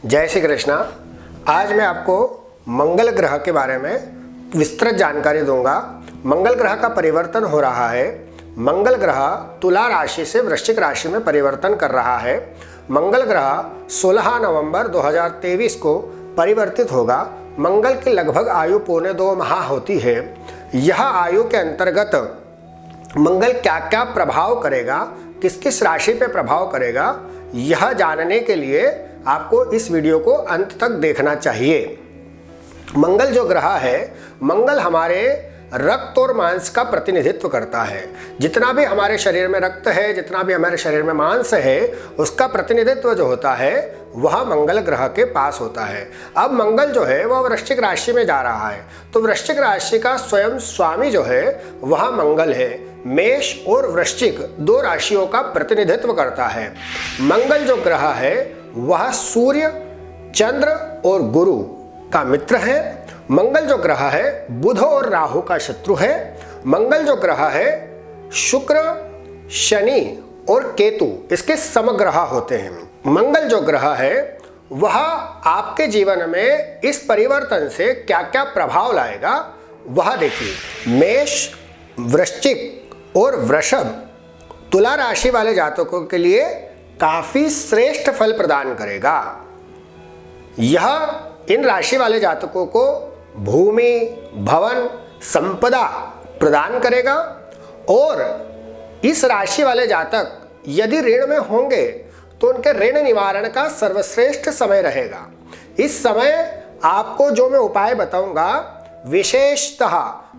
जय श्री कृष्णा। आज मैं आपको मंगल ग्रह के बारे में विस्तृत जानकारी दूंगा। मंगल ग्रह का परिवर्तन हो रहा है। मंगल ग्रह तुला राशि से वृश्चिक राशि में परिवर्तन कर रहा है। मंगल ग्रह 16 नवंबर 2023 को परिवर्तित होगा। मंगल की लगभग आयु 2.25 माह होती है। यह आयु के अंतर्गत मंगल क्या क्या प्रभाव करेगा, किस किस राशि पे प्रभाव करेगा, यह जानने के लिए आपको इस वीडियो को अंत तक देखना चाहिए। मंगल जो ग्रह है, मंगल हमारे रक्त और मांस का प्रतिनिधित्व करता है। जितना भी हमारे शरीर में रक्त है, जितना भी हमारे शरीर में मांस है, उसका प्रतिनिधित्व जो होता है वह मंगल ग्रह के पास होता है। अब मंगल जो है वह वृश्चिक राशि में जा रहा है, तो वृश्चिक राशि का स्वयं स्वामी जो है वह मंगल है। मेष और वृश्चिक दो राशियों का प्रतिनिधित्व करता है। मंगल जो ग्रह है वह सूर्य, चंद्र और गुरु का मित्र है। मंगल जो ग्रह है बुध और राहु का शत्रु है। मंगल जो ग्रह है शुक्र, शनि और केतु इसके समग्रह होते हैं। मंगल जो ग्रह है वह आपके जीवन में इस परिवर्तन से क्या क्या प्रभाव लाएगा वह देखिए। मेष, वृश्चिक और वृषभ तुला राशि वाले जातकों के लिए काफी श्रेष्ठ फल प्रदान करेगा। यह इन राशि वाले जातकों को भूमि, भवन, संपदा प्रदान करेगा। और इस राशि वाले जातक यदि ऋण में होंगे तो उनके ऋण निवारण का सर्वश्रेष्ठ समय रहेगा। इस समय आपको जो मैं उपाय बताऊंगा विशेषतः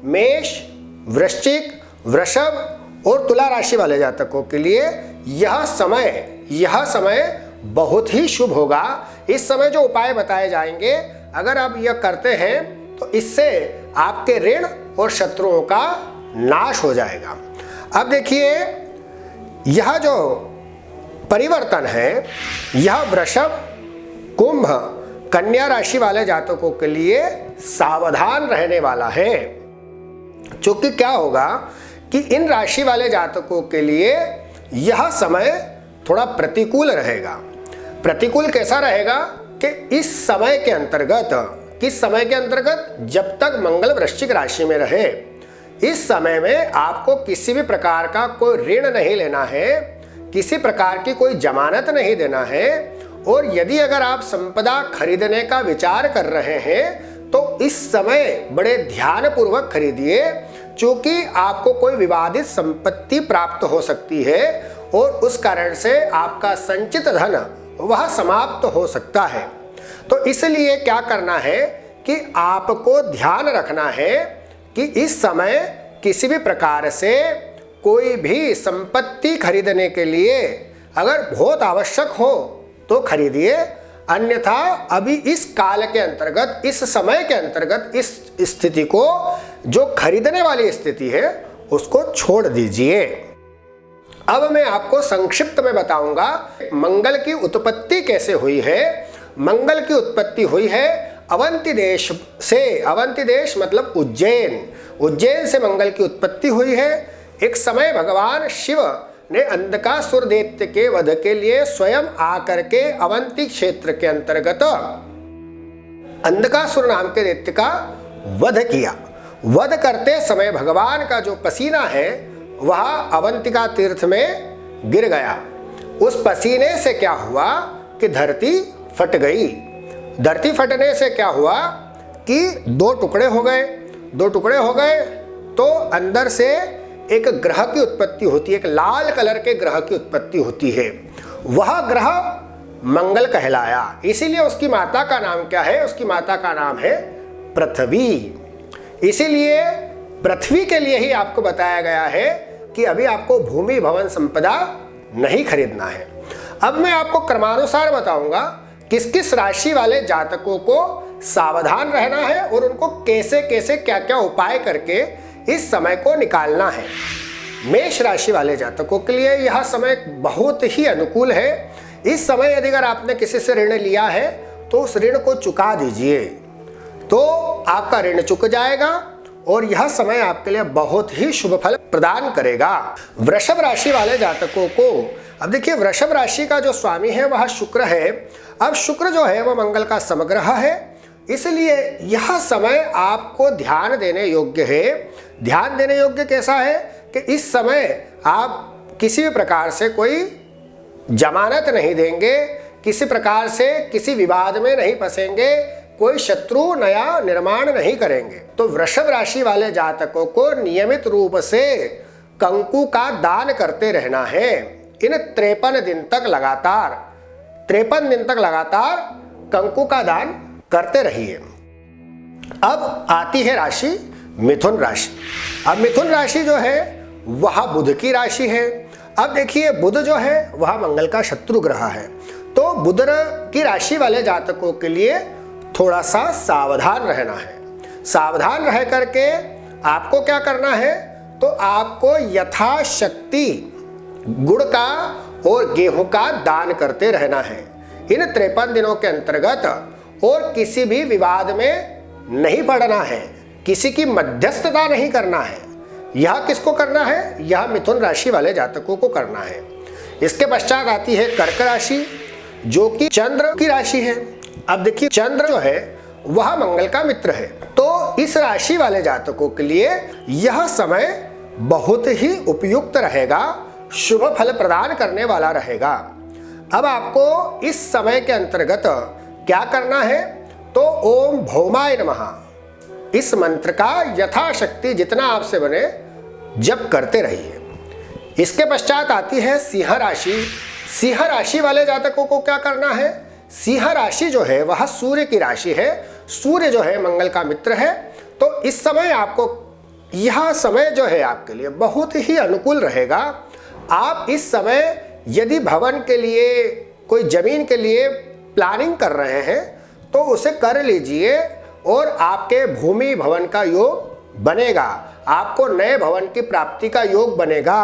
मेष, वृश्चिक, वृषभ और तुला राशि वाले जातकों के लिए यह समय बहुत ही शुभ होगा। इस समय जो उपाय बताए जाएंगे अगर आप यह करते हैं तो इससे आपके ऋण और शत्रुओं का नाश हो जाएगा। अब देखिए, यह जो परिवर्तन है यह वृषभ, कुंभ, कन्या राशि वाले जातकों के लिए सावधान रहने वाला है। क्योंकि क्या होगा कि इन राशि वाले जातकों के लिए यह समय थोड़ा प्रतिकूल रहेगा। प्रतिकूल कैसा रहेगा कि इस समय के अंतर्गत, किस समय के अंतर्गत, जब तक मंगल वृश्चिक राशि में रहे, इस समय में आपको किसी भी प्रकार का कोई ऋण नहीं लेना है, किसी प्रकार की कोई जमानत नहीं देना है। और यदि अगर आप संपदा खरीदने का विचार कर रहे हैं तो इस समय बड़े ध्यानपूर्वक खरीदिए, क्योंकि आपको कोई विवादित संपत्ति प्राप्त हो सकती है और उस कारण से आपका संचित धन वह समाप्त हो सकता है। तो इसलिए क्या करना है कि आपको ध्यान रखना है कि इस समय किसी भी प्रकार से कोई भी संपत्ति खरीदने के लिए अगर बहुत आवश्यक हो तो खरीदिए, अन्यथा अभी इस काल के अंतर्गत, इस समय के अंतर्गत इस स्थिति को, जो खरीदने वाली स्थिति है, उसको छोड़ दीजिए। अब मैं आपको संक्षिप्त में बताऊंगा मंगल की उत्पत्ति कैसे हुई है। मंगल की उत्पत्ति हुई है अवंती देश से। अवंती देश मतलब उज्जैन। उज्जैन से मंगल की उत्पत्ति हुई है। एक समय भगवान शिव ने अंधकासुर दैत्य के वध के लिए स्वयं आकर के अवंती क्षेत्र के अंतर्गत अंधकासुर नाम के दैत्य का वध किया। वध करते समय भगवान का जो पसीना है वह अवंतिका तीर्थ में गिर गया। उस पसीने से क्या हुआ कि धरती फट गई। धरती फटने से क्या हुआ कि दो टुकड़े हो गए। दो टुकड़े हो गए तो अंदर से एक ग्रह की उत्पत्ति होती है, एक लाल कलर के ग्रह की उत्पत्ति होती है। वह ग्रह मंगल कहलाया। इसीलिए उसकी माता का नाम क्या है? उसकी माता का नाम है पृथ्वी। इसीलिए पृथ्वी के लिए ही आपको बताया गया है कि अभी आपको भूमि, भवन, संपदा नहीं खरीदना है। अब मैं आपको क्रमानुसार बताऊंगा किस किस राशि वाले जातकों को सावधान रहना है और उनको कैसे कैसे क्या क्या उपाय करके इस समय को निकालना है। मेष राशि वाले जातकों के लिए यह समय बहुत ही अनुकूल है। इस समय यदि अगर आपने किसी से ऋण लिया है तो उस ऋण को चुका दीजिए, तो आपका ऋण चुक जाएगा और यह समय आपके लिए बहुत ही शुभ फल प्रदान करेगा। वृषभ राशि वाले जातकों को, अब देखिए, वृषभ राशि का जो स्वामी है वह शुक्र है। अब शुक्र जो है वह मंगल का समग्रह है, इसलिए यह समय आपको ध्यान देने योग्य है। ध्यान देने योग्य कैसा है कि इस समय आप किसी भी प्रकार से कोई जमानत नहीं देंगे, किसी प्रकार से किसी विवाद में नहीं फंसेंगे, कोई शत्रु नया निर्माण नहीं करेंगे। तो वृषभ राशि वाले जातकों को नियमित रूप से कंकु का दान करते रहना है। इन 53 दिन तक लगातार 53 दिन तक लगातार कंकु का दान करते रहिए। अब आती है राशि मिथुन राशि। अब मिथुन राशि जो है वह बुध की राशि है। अब देखिए बुध जो है वह मंगल का शत्रु ग्रह है, तो बुध की राशि वाले जातकों के लिए थोड़ा सा सावधान रहना है। सावधान रह करके आपको क्या करना है, तो आपको यथाशक्ति गुड़ का और गेहूं का दान करते रहना है इन 53 दिनों के अंतर्गत, और किसी भी विवाद में नहीं पड़ना है, किसी की मध्यस्थता नहीं करना है। यह किसको करना है, यह मिथुन राशि वाले जातकों को करना है। इसके पश्चात आती है कर्क राशि, जो कि चंद्र की राशि है। अब देखिए चंद्र जो है वह मंगल का मित्र है, तो इस राशि वाले जातकों के लिए यह समय बहुत ही उपयुक्त रहेगा, शुभ फल प्रदान करने वाला रहेगा। अब आपको इस समय के अंतर्गत क्या करना है, तो ओम भौमाय नमः इस मंत्र का यथाशक्ति जितना आपसे बने जप करते रहिए। इसके पश्चात आती है सिंह राशि। सिंह राशि वाले जातकों को क्या करना है, सिंह राशि जो है वह सूर्य की राशि है। सूर्य जो है मंगल का मित्र है, तो इस समय आपको यह समय जो है आपके लिए बहुत ही अनुकूल रहेगा। आप इस समय यदि भवन के लिए, कोई जमीन के लिए प्लानिंग कर रहे हैं तो उसे कर लीजिए, और आपके भूमि भवन का योग बनेगा, आपको नए भवन की प्राप्ति का योग बनेगा,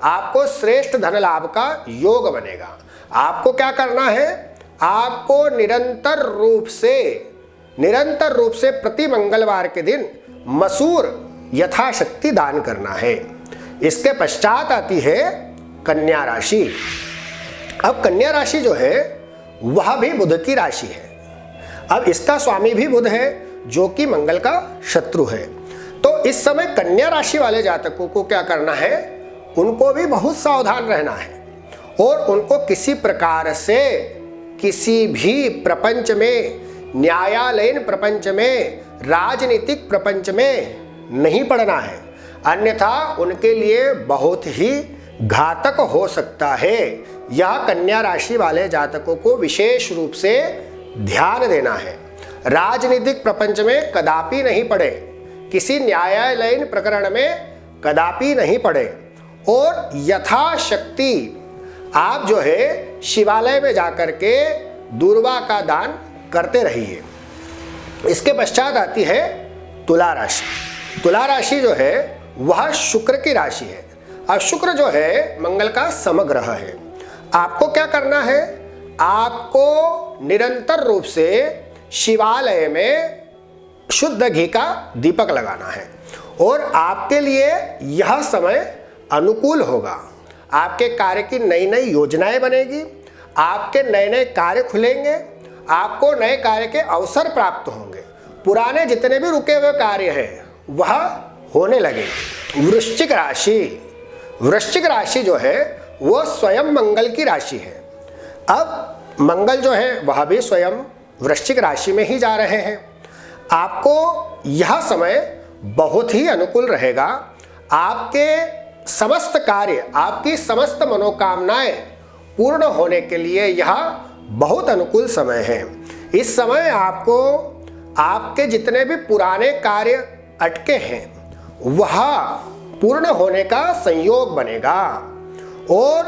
आपको श्रेष्ठ धन लाभ का योग बनेगा। आपको क्या करना है, आपको निरंतर रूप से प्रति मंगलवार के दिन मसूर यथाशक्ति दान करना है। इसके पश्चात आती है कन्या राशि। अब कन्या राशि जो है वह भी बुध की राशि है। अब इसका स्वामी भी बुध है, जो कि मंगल का शत्रु है। तो इस समय कन्या राशि वाले जातकों को क्या करना है, उनको भी बहुत सावधान रहना है, और उनको किसी प्रकार से किसी भी प्रपंच में, न्यायालयीन प्रपंच में, राजनीतिक प्रपंच में नहीं पड़ना है, अन्यथा उनके लिए बहुत ही घातक हो सकता है। यह कन्या राशि वाले जातकों को विशेष रूप से ध्यान देना है। राजनीतिक प्रपंच में कदापि नहीं पड़े, किसी न्यायालयीन प्रकरण में कदापि नहीं पड़े, और यथाशक्ति आप जो है शिवालय में जाकर के दूर्वा का दान करते रहिए। इसके पश्चात आती है तुला राशि। तुला राशि जो है वह शुक्र की राशि है। अब शुक्र जो है मंगल का समग्रह है। आपको क्या करना है, आपको निरंतर रूप से शिवालय में शुद्ध घी का दीपक लगाना है, और आपके लिए यह समय अनुकूल होगा। आपके कार्य की नई नई योजनाएं बनेगी, आपके नए नए कार्य खुलेंगे, आपको नए कार्य के अवसर प्राप्त होंगे, पुराने जितने भी रुके हुए कार्य हैं वह होने लगे। वृश्चिक राशि, वृश्चिक राशि जो है वो स्वयं मंगल की राशि है। अब मंगल जो है वह भी स्वयं वृश्चिक राशि में ही जा रहे हैं। आपको यह समय बहुत ही अनुकूल रहेगा। आपके समस्त कार्य, आपकी समस्त मनोकामनाएं पूर्ण होने के लिए यह बहुत अनुकूल समय है। इस समय आपको आपके जितने भी पुराने कार्य अटके हैं वह पूर्ण होने का संयोग बनेगा, और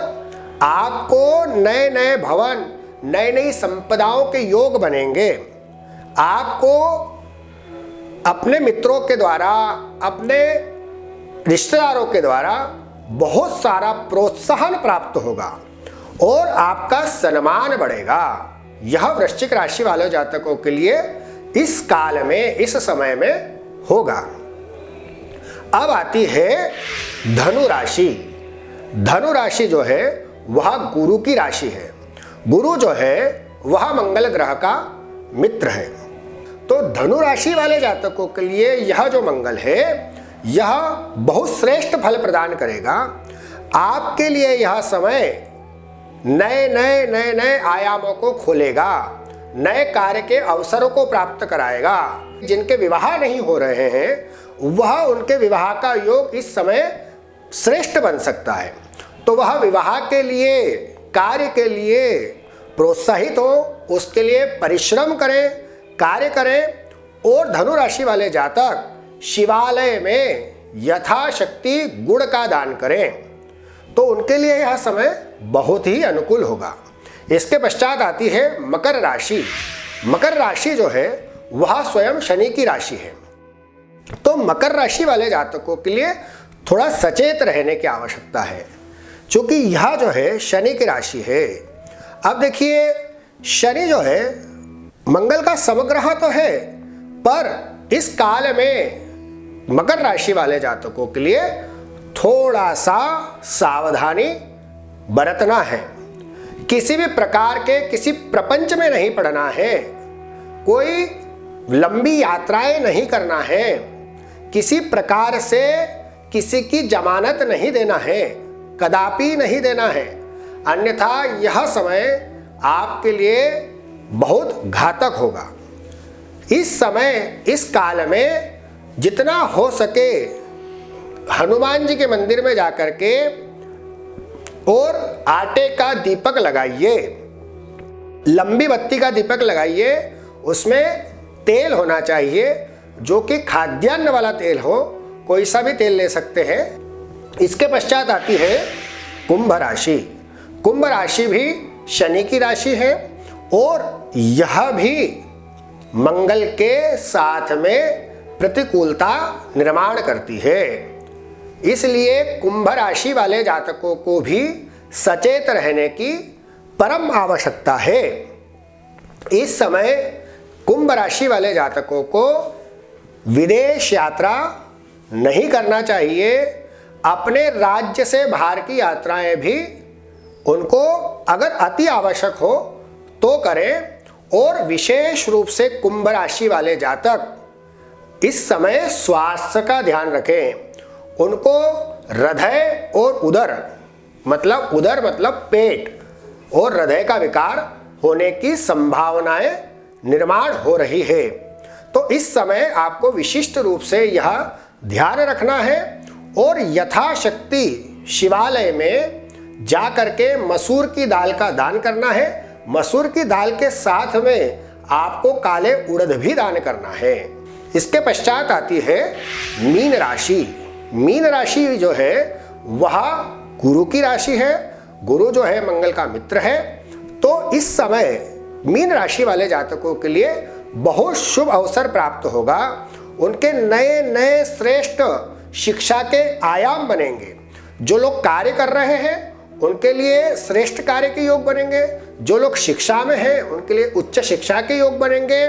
आपको नए नए भवन, नई नई संपदाओं के योग बनेंगे। आपको अपने मित्रों के द्वारा, अपने रिश्तेदारों के द्वारा बहुत सारा प्रोत्साहन प्राप्त होगा, और आपका सम्मान बढ़ेगा। यह वृश्चिक राशि वाले जातकों के लिए इस काल में, इस समय में होगा। अब आती है धनु राशि। धनु राशि जो है वह गुरु की राशि है। गुरु जो है वह मंगल ग्रह का मित्र है। तो धनु राशि वाले जातकों के लिए यह जो मंगल है यह बहुत श्रेष्ठ फल प्रदान करेगा। आपके लिए यह समय नए नए आयामों को खोलेगा, नए कार्य के अवसरों को प्राप्त कराएगा। जिनके विवाह नहीं हो रहे हैं वह उनके विवाह का योग इस समय श्रेष्ठ बन सकता है। तो वह विवाह के लिए, कार्य के लिए प्रोत्साहित हो, उसके लिए परिश्रम करें, कार्य करें। और धनु राशि वाले जातक शिवालय में यथाशक्ति गुड़ का दान करें तो उनके लिए यह समय बहुत ही अनुकूल होगा। इसके पश्चात आती है मकर राशि। मकर राशि जो है वह स्वयं शनि की राशि है। तो मकर राशि वाले जातकों के लिए थोड़ा सचेत रहने की आवश्यकता है, क्योंकि यह जो है शनि की राशि है। अब देखिए, शनि जो है मंगल का समग्रह तो है, पर इस काल में मकर राशि वाले जातकों के लिए थोड़ा सा सावधानी बरतना है। किसी भी प्रकार के किसी प्रपंच में नहीं पड़ना है, कोई लंबी यात्राएं नहीं करना है, किसी प्रकार से किसी की जमानत नहीं देना है, कदापि नहीं देना है, अन्यथा यह समय आपके लिए बहुत घातक होगा। इस समय, इस काल में जितना हो सके हनुमान जी के मंदिर में जाकर के और आटे का दीपक लगाइए, लंबी बत्ती का दीपक लगाइए। उसमें तेल होना चाहिए जो कि खाद्यान्न वाला तेल हो, कोई सा भी तेल ले सकते हैं। इसके पश्चात आती है कुंभ राशि। कुंभ राशि भी शनि की राशि है और यह भी मंगल के साथ में प्रतिकूलता निर्माण करती है। इसलिए कुंभ राशि वाले जातकों को भी सचेत रहने की परम आवश्यकता है। इस समय कुंभ राशि वाले जातकों को विदेश यात्रा नहीं करना चाहिए। अपने राज्य से बाहर की यात्राएं भी उनको अगर अति आवश्यक हो तो करें। और विशेष रूप से कुंभ राशि वाले जातक इस समय स्वास्थ्य का ध्यान रखें। उनको हृदय और उदर मतलब पेट और हृदय का विकार होने की संभावनाएं निर्माण हो रही है। तो इस समय आपको विशिष्ट रूप से यह ध्यान रखना है और यथाशक्ति शिवालय में जा करके मसूर की दाल का दान करना है। मसूर की दाल के साथ में आपको काले उड़द भी दान करना है। इसके पश्चात आती है मीन राशि। मीन राशि जो है वह गुरु की राशि है। गुरु जो है मंगल का मित्र है। तो इस समय मीन राशि वाले जातकों के लिए बहुत शुभ अवसर प्राप्त होगा। उनके नए नए श्रेष्ठ शिक्षा के आयाम बनेंगे। जो लोग कार्य कर रहे हैं उनके लिए श्रेष्ठ कार्य के योग बनेंगे। जो लोग शिक्षा में हैं उनके लिए उच्च शिक्षा के योग बनेंगे।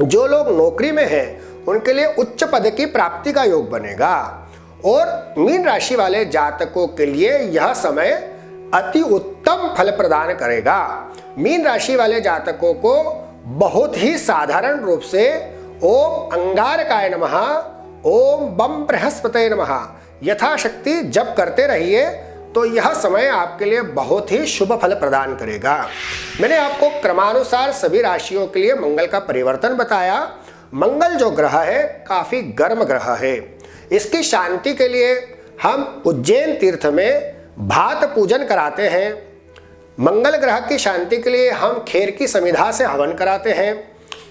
जो लोग नौकरी में हैं उनके लिए उच्च पद की प्राप्ति का योग बनेगा। और मीन राशि वाले जातकों के लिए यह समय अति उत्तम फल प्रदान करेगा। मीन राशि वाले जातकों को बहुत ही साधारण रूप से ओम अंगारकाय नमः, ओम बम बृहस्पतये नमः यथाशक्ति जप करते रहिए तो यह समय आपके लिए बहुत ही शुभ फल प्रदान करेगा। मैंने आपको क्रमानुसार सभी राशियों के लिए मंगल का परिवर्तन बताया। मंगल जो ग्रह है काफी गर्म ग्रह है। इसकी शांति के लिए हम उज्जैन तीर्थ में भात पूजन कराते हैं। मंगल ग्रह की शांति के लिए हम खेर की समिधा से हवन कराते हैं।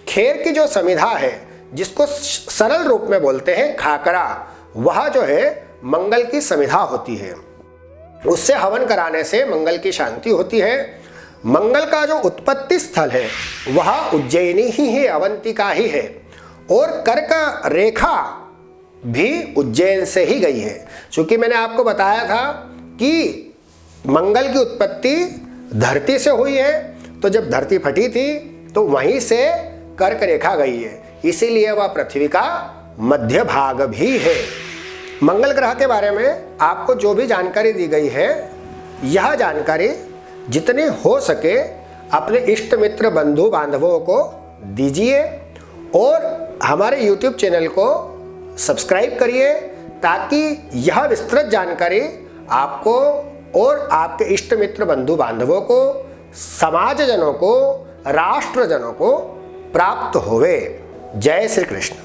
खेर की जो समिधा है जिसको सरल रूप में बोलते हैं खाकरा, वह जो है मंगल की समिधा होती है। उससे हवन कराने से मंगल की शांति होती है। मंगल का जो उत्पत्ति स्थल है वह उज्जैनी ही है, अवंतिका ही है। और कर्क रेखा भी उज्जैन से ही गई है। क्योंकि मैंने आपको बताया था कि मंगल की उत्पत्ति धरती से हुई है, तो जब धरती फटी थी तो वहीं से कर्क रेखा गई है, इसीलिए वह पृथ्वी का मध्य भाग भी है। मंगल ग्रह के बारे में आपको जो भी जानकारी दी गई है, यह जानकारी जितनी हो सके अपने इष्ट मित्र बंधु बांधवों को दीजिए और हमारे YouTube चैनल को सब्सक्राइब करिए ताकि यह विस्तृत जानकारी आपको और आपके इष्ट मित्र बंधु बांधवों को, समाजजनों को, राष्ट्रजनों को प्राप्त होवे। जय श्री कृष्ण।